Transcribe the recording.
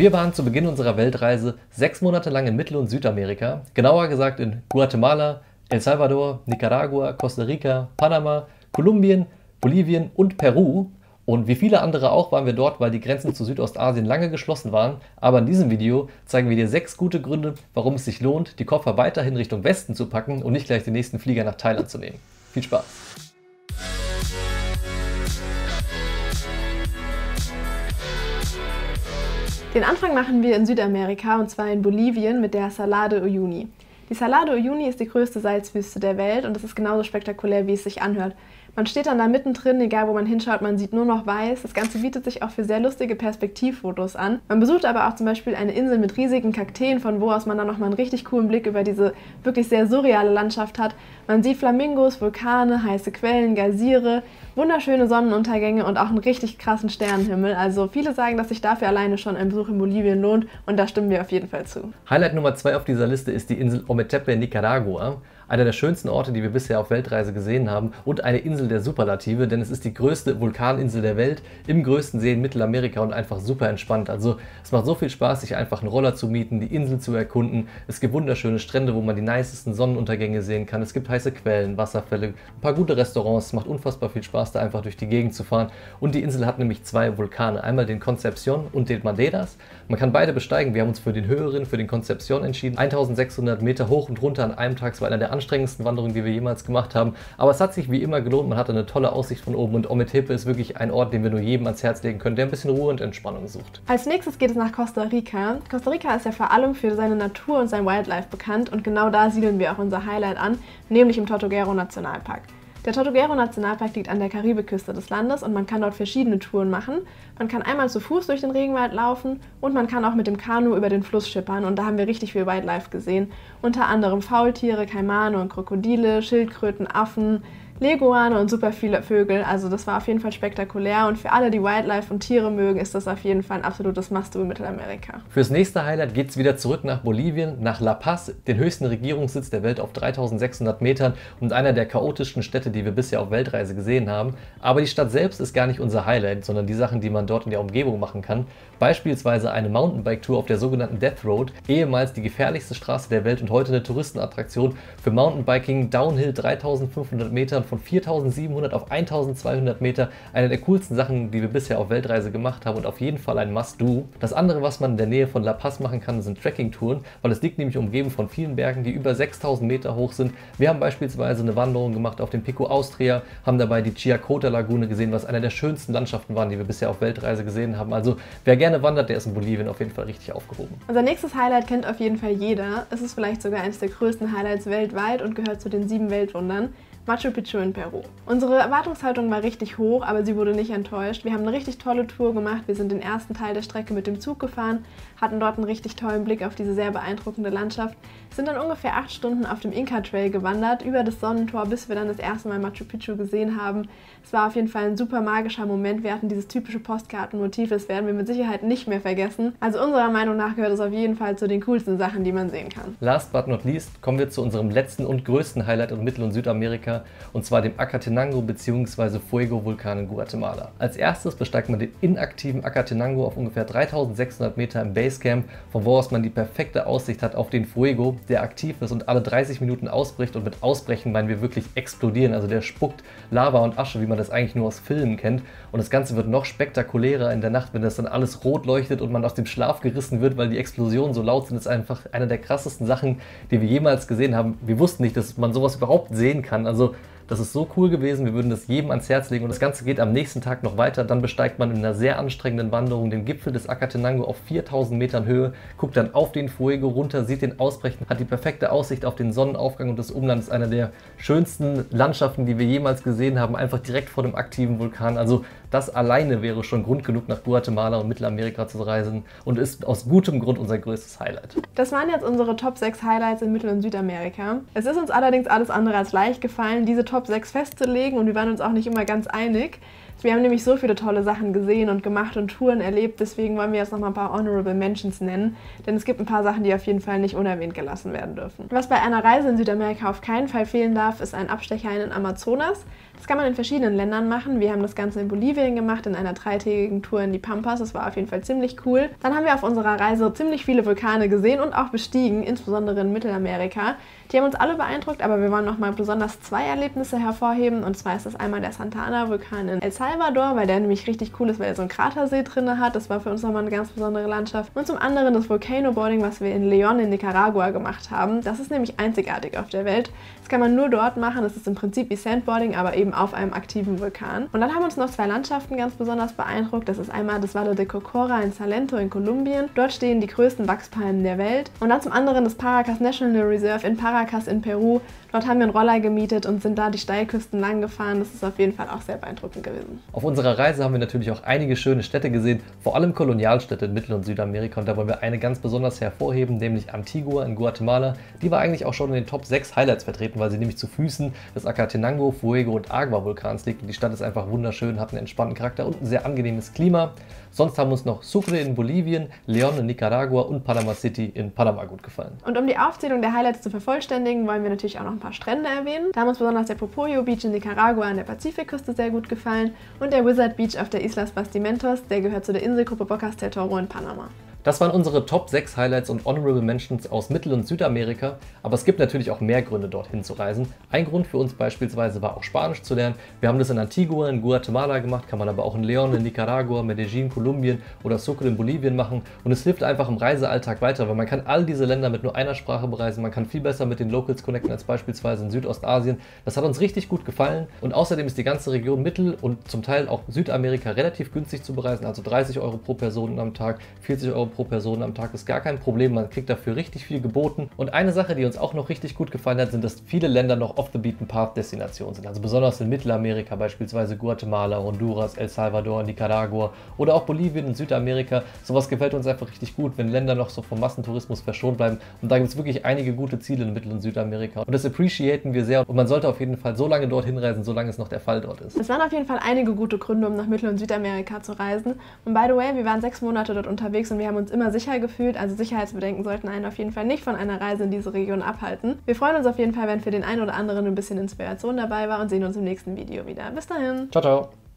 Wir waren zu Beginn unserer Weltreise 6 Monate lang in Mittel- und Südamerika, genauer gesagt in Guatemala, El Salvador, Nicaragua, Costa Rica, Panama, Kolumbien, Bolivien und Peru. Und wie viele andere auch waren wir dort, weil die Grenzen zu Südostasien lange geschlossen waren. Aber in diesem Video zeigen wir dir 6 gute Gründe, warum es sich lohnt, die Koffer weiterhin Richtung Westen zu packen und nicht gleich den nächsten Flieger nach Thailand zu nehmen. Viel Spaß! Den Anfang machen wir in Südamerika, und zwar in Bolivien mit der Salar de Uyuni. Die Salar de Uyuni ist die größte Salzwüste der Welt und es ist genauso spektakulär, wie es sich anhört. Man steht dann da mittendrin, egal wo man hinschaut, man sieht nur noch weiß. Das Ganze bietet sich auch für sehr lustige Perspektivfotos an. Man besucht aber auch zum Beispiel eine Insel mit riesigen Kakteen, von wo aus man dann nochmal einen richtig coolen Blick über diese wirklich sehr surreale Landschaft hat. Man sieht Flamingos, Vulkane, heiße Quellen, Geysire, wunderschöne Sonnenuntergänge und auch einen richtig krassen Sternenhimmel. Also viele sagen, dass sich dafür alleine schon ein Besuch in Bolivien lohnt, und da stimmen wir auf jeden Fall zu. Highlight Nummer 2 auf dieser Liste ist die Insel Ometepe in Nicaragua. Einer der schönsten Orte, die wir bisher auf Weltreise gesehen haben, und eine Insel der Superlative, denn es ist die größte Vulkaninsel der Welt, im größten See in Mittelamerika und einfach super entspannt. Also es macht so viel Spaß, sich einfach einen Roller zu mieten, die Insel zu erkunden. Es gibt wunderschöne Strände, wo man die nicesten Sonnenuntergänge sehen kann. Es gibt heiße Quellen, Wasserfälle, ein paar gute Restaurants. Es macht unfassbar viel Spaß, da einfach durch die Gegend zu fahren. Und die Insel hat nämlich 2 Vulkane, einmal den Concepción und den Madeiras. Man kann beide besteigen. Wir haben uns für den höheren, für den Concepción entschieden. 1600 Meter hoch und runter an einem Tag. Es war einer der anstrengendsten Wanderungen, die wir jemals gemacht haben. Aber es hat sich wie immer gelohnt. Man hatte eine tolle Aussicht von oben, und Ometepe ist wirklich ein Ort, den wir nur jedem ans Herz legen können, der ein bisschen Ruhe und Entspannung sucht. Als nächstes geht es nach Costa Rica. Costa Rica ist ja vor allem für seine Natur und sein Wildlife bekannt, und genau da siedeln wir auch unser Highlight an, nämlich im Tortuguero Nationalpark. Der Tortuguero Nationalpark liegt an der Karibikküste des Landes und man kann dort verschiedene Touren machen. Man kann einmal zu Fuß durch den Regenwald laufen und man kann auch mit dem Kanu über den Fluss schippern, und da haben wir richtig viel Wildlife gesehen. Unter anderem Faultiere, Kaimane und Krokodile, Schildkröten, Affen, Leguane und super viele Vögel. Also das war auf jeden Fall spektakulär, und für alle, die Wildlife und Tiere mögen, ist das auf jeden Fall ein absolutes Must-Do in Mittelamerika. Fürs nächste Highlight geht es wieder zurück nach Bolivien, nach La Paz, den höchsten Regierungssitz der Welt auf 3600 Metern und einer der chaotischsten Städte, die wir bisher auf Weltreise gesehen haben. Aber die Stadt selbst ist gar nicht unser Highlight, sondern die Sachen, die man dort in der Umgebung machen kann. Beispielsweise eine Mountainbike-Tour auf der sogenannten Death Road, ehemals die gefährlichste Straße der Welt und heute eine Touristenattraktion für Mountainbiking, Downhill 3500 Metern von 4700 auf 1200 Meter. Eine der coolsten Sachen, die wir bisher auf Weltreise gemacht haben, und auf jeden Fall ein Must-Do. Das andere, was man in der Nähe von La Paz machen kann, sind Trekking-Touren, weil es liegt nämlich umgeben von vielen Bergen, die über 6000 Meter hoch sind. Wir haben beispielsweise eine Wanderung gemacht auf dem Pico Austria, haben dabei die Chillacota-Lagune gesehen, was einer der schönsten Landschaften waren, die wir bisher auf Weltreise gesehen haben. Also wer gerne wandert, der ist in Bolivien auf jeden Fall richtig aufgehoben. Unser nächstes Highlight kennt auf jeden Fall jeder. Es ist vielleicht sogar eines der größten Highlights weltweit und gehört zu den 7 Weltwundern. Machu Picchu in Peru. Unsere Erwartungshaltung war richtig hoch, aber sie wurde nicht enttäuscht. Wir haben eine richtig tolle Tour gemacht. Wir sind den ersten Teil der Strecke mit dem Zug gefahren, hatten dort einen richtig tollen Blick auf diese sehr beeindruckende Landschaft, sind dann ungefähr 8 Stunden auf dem Inca Trail gewandert, über das Sonnentor, bis wir dann das erste Mal Machu Picchu gesehen haben. Es war auf jeden Fall ein super magischer Moment. Wir hatten dieses typische Postkartenmotiv, das werden wir mit Sicherheit nicht mehr vergessen. Also unserer Meinung nach gehört es auf jeden Fall zu den coolsten Sachen, die man sehen kann. Last but not least kommen wir zu unserem letzten und größten Highlight in Mittel- und Südamerika, und zwar dem Acatenango bzw. Fuego-Vulkan in Guatemala. Als erstes besteigt man den inaktiven Acatenango auf ungefähr 3600 Meter im Basecamp, von wo aus man die perfekte Aussicht hat auf den Fuego, der aktiv ist und alle 30 Minuten ausbricht, und mit Ausbrechen meinen wir wirklich explodieren. Also der spuckt Lava und Asche, wie man das eigentlich nur aus Filmen kennt, und das Ganze wird noch spektakulärer in der Nacht, wenn das dann alles rot leuchtet und man aus dem Schlaf gerissen wird, weil die Explosionen so laut sind. Das ist einfach eine der krassesten Sachen, die wir jemals gesehen haben. Wir wussten nicht, dass man sowas überhaupt sehen kann. Also das ist so cool gewesen, wir würden das jedem ans Herz legen, und das Ganze geht am nächsten Tag noch weiter. Dann besteigt man in einer sehr anstrengenden Wanderung den Gipfel des Acatenango auf 4000 Metern Höhe, guckt dann auf den Fuego runter, sieht den Ausbrechen, hat die perfekte Aussicht auf den Sonnenaufgang, und das Umland ist einer der schönsten Landschaften, die wir jemals gesehen haben, einfach direkt vor dem aktiven Vulkan. Also das alleine wäre schon Grund genug, nach Guatemala und Mittelamerika zu reisen, und ist aus gutem Grund unser größtes Highlight. Das waren jetzt unsere Top 6 Highlights in Mittel- und Südamerika. Es ist uns allerdings alles andere als leicht gefallen, diese Top 6 festzulegen, und wir waren uns auch nicht immer ganz einig. Wir haben nämlich so viele tolle Sachen gesehen und gemacht und Touren erlebt, deswegen wollen wir jetzt nochmal ein paar Honorable Mentions nennen, denn es gibt ein paar Sachen, die auf jeden Fall nicht unerwähnt gelassen werden dürfen. Was bei einer Reise in Südamerika auf keinen Fall fehlen darf, ist ein Abstecher in den Amazonas. Das kann man in verschiedenen Ländern machen. Wir haben das Ganze in Bolivien gemacht, in einer 3-tägigen Tour in die Pampas. Das war auf jeden Fall ziemlich cool. Dann haben wir auf unserer Reise ziemlich viele Vulkane gesehen und auch bestiegen, insbesondere in Mittelamerika. Die haben uns alle beeindruckt, aber wir wollen nochmal besonders 2 Erlebnisse hervorheben. Und zwar ist das einmal der Santa Ana-Vulkan in El Salvador, weil der nämlich richtig cool ist, weil er so einen Kratersee drin hat. Das war für uns nochmal eine ganz besondere Landschaft. Und zum anderen das Volcano-Boarding, was wir in León in Nicaragua gemacht haben. Das ist nämlich einzigartig auf der Welt. Das kann man nur dort machen. Das ist im Prinzip wie Sandboarding, aber eben auf einem aktiven Vulkan. Und dann haben uns noch 2 Landschaften ganz besonders beeindruckt. Das ist einmal das Valle de Cocora in Salento in Kolumbien. Dort stehen die größten Wachspalmen der Welt. Und dann zum anderen das Paracas National Reserve in Paracas in Peru. Dort haben wir einen Roller gemietet und sind da die Steilküsten lang gefahren. Das ist auf jeden Fall auch sehr beeindruckend gewesen. Auf unserer Reise haben wir natürlich auch einige schöne Städte gesehen, vor allem Kolonialstädte in Mittel- und Südamerika. Und da wollen wir eine ganz besonders hervorheben, nämlich Antigua in Guatemala. Die war eigentlich auch schon in den Top 6 Highlights vertreten, weil sie nämlich zu Füßen des Acatenango, Fuego und Agua Vulkans liegt. Und die Stadt ist einfach wunderschön, hat einen entspannten Charakter und ein sehr angenehmes Klima. Sonst haben uns noch Sucre in Bolivien, León in Nicaragua und Panama City in Panama gut gefallen. Und um die Aufzählung der Highlights zu vervollständigen, wollen wir natürlich auch noch ein paar Strände erwähnen. Da haben uns besonders der Popoyo Beach in Nicaragua an der Pazifikküste sehr gut gefallen und der Wizard Beach auf der Islas Bastimentos, der gehört zu der Inselgruppe Bocas del Toro in Panama. Das waren unsere Top 6 Highlights und Honorable Mentions aus Mittel- und Südamerika, aber es gibt natürlich auch mehr Gründe, dorthin zu reisen. Ein Grund für uns beispielsweise war auch Spanisch zu lernen. Wir haben das in Antigua, in Guatemala gemacht, kann man aber auch in León, in Nicaragua, Medellín, Kolumbien oder Sucre in Bolivien machen. Und es hilft einfach im Reisealltag weiter, weil man kann all diese Länder mit nur einer Sprache bereisen. Man kann viel besser mit den Locals connecten als beispielsweise in Südostasien. Das hat uns richtig gut gefallen und außerdem ist die ganze Region Mittel- und zum Teil auch Südamerika relativ günstig zu bereisen, also 30 € pro Person am Tag, 40 € pro Person am Tag ist gar kein Problem, man kriegt dafür richtig viel geboten. Und eine Sache, die uns auch noch richtig gut gefallen hat, sind, dass viele Länder noch Off-the-Beaten-Path-Destinationen sind. Also besonders in Mittelamerika, beispielsweise Guatemala, Honduras, El Salvador, Nicaragua oder auch Bolivien und Südamerika. Sowas gefällt uns einfach richtig gut, wenn Länder noch so vom Massentourismus verschont bleiben. Und da gibt es wirklich einige gute Ziele in Mittel- und Südamerika. Und das appreciaten wir sehr. Und man sollte auf jeden Fall so lange dorthin reisen, solange es noch der Fall dort ist. Es waren auf jeden Fall einige gute Gründe, um nach Mittel- und Südamerika zu reisen. Und by the way, wir waren 6 Monate dort unterwegs und wir haben uns immer sicher gefühlt, also Sicherheitsbedenken sollten einen auf jeden Fall nicht von einer Reise in diese Region abhalten. Wir freuen uns auf jeden Fall, wenn für den einen oder anderen ein bisschen Inspiration dabei war und sehen uns im nächsten Video wieder. Bis dahin! Ciao, ciao!